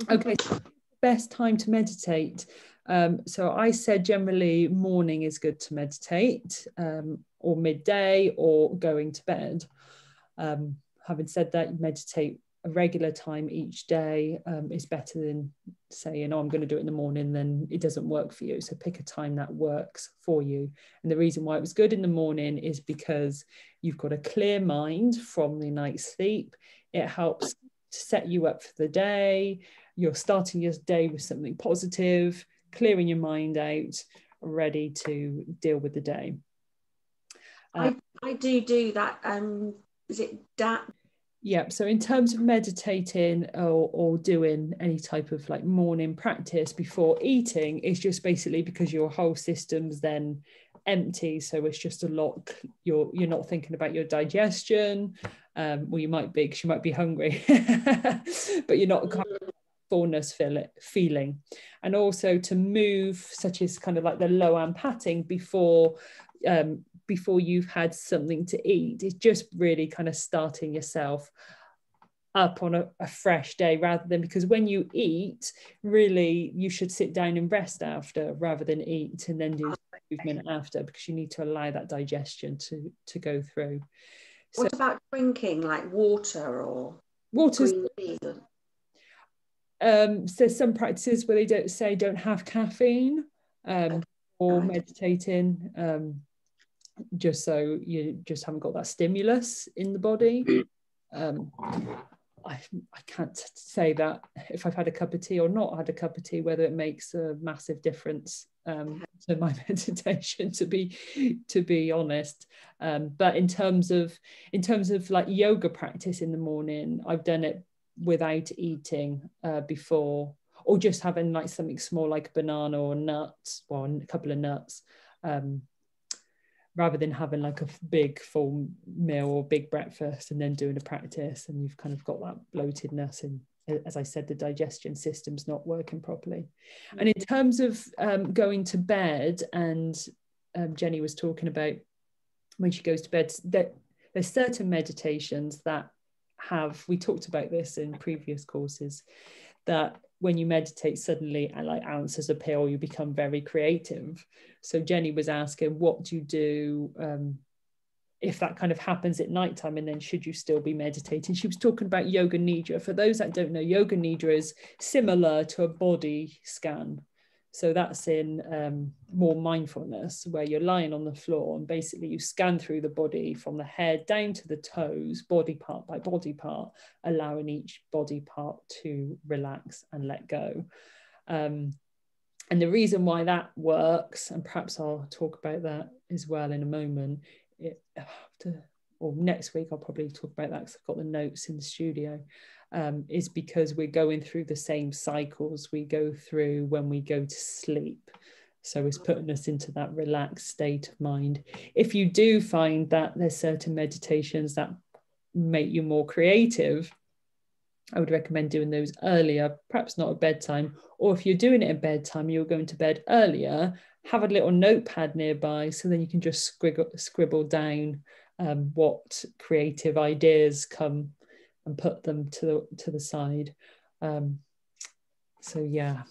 Okay, best time to meditate. So I said generally morning is good to meditate, or midday, or going to bed. Having said that, meditate a regular time each day is better than saying, oh, I'm going to do it in the morning, then it doesn't work for you. So pick a time that works for you. And the reason why it was good in the morning is because you've got a clear mind from the night's sleep. It helps set you up for the day. You're starting your day with something positive, clearing your mind out, ready to deal with the day. I do that. Is it that? Yeah, so in terms of meditating or doing any type of like morning practice before eating, it's just basically because your whole system's then empty. So it's just a lot, you're not thinking about your digestion. Well, you might be, because you might be hungry, but you're not kind of fullness feeling. And also to move, such as kind of like the low arm patting before you've had something to eat, is just really kind of starting yourself up on a fresh day, rather than, because when you eat, really you should sit down and rest after, rather than eat and then do movement after, because you need to allow that digestion to go through. What about drinking, like water or water? Green tea? So some practices where they don't have caffeine or meditating, just so you just haven't got that stimulus in the body. I can't say that if I've had a cup of tea or not had a cup of tea, whether it makes a massive difference to my meditation, to be honest. But in terms of like yoga practice in the morning, I've done it without eating before, or just having like something small like a banana or nuts, or a couple of nuts, rather than having like a big full meal or big breakfast and then doing a practice and you've kind of got that bloatedness, and as I said, the digestion system's not working properly. And in terms of going to bed, and Jenny was talking about when she goes to bed, that there's certain meditations that we talked about this in previous courses, that when you meditate, suddenly like answers appear, you become very creative. So Jenny was asking, what do you do if that kind of happens at nighttime, and then should you still be meditating? She was talking about yoga nidra. For those that don't know, yoga nidra is similar to a body scan. So that's in more mindfulness, where you're lying on the floor and basically you scan through the body from the head down to the toes, body part by body part, allowing each body part to relax and let go. And the reason why that works, and perhaps I'll talk about that as well in a moment, or next week I'll probably talk about that because I've got the notes in the studio, is because we're going through the same cycles we go through when we go to sleep. So it's putting us into that relaxed state of mind. If you do find that there's certain meditations that make you more creative, I would recommend doing those earlier, perhaps not at bedtime. Or if you're doing it at bedtime, you're going to bed earlier, have a little notepad nearby, so then you can just scribble down what creative ideas come, and put them to the side. So yeah,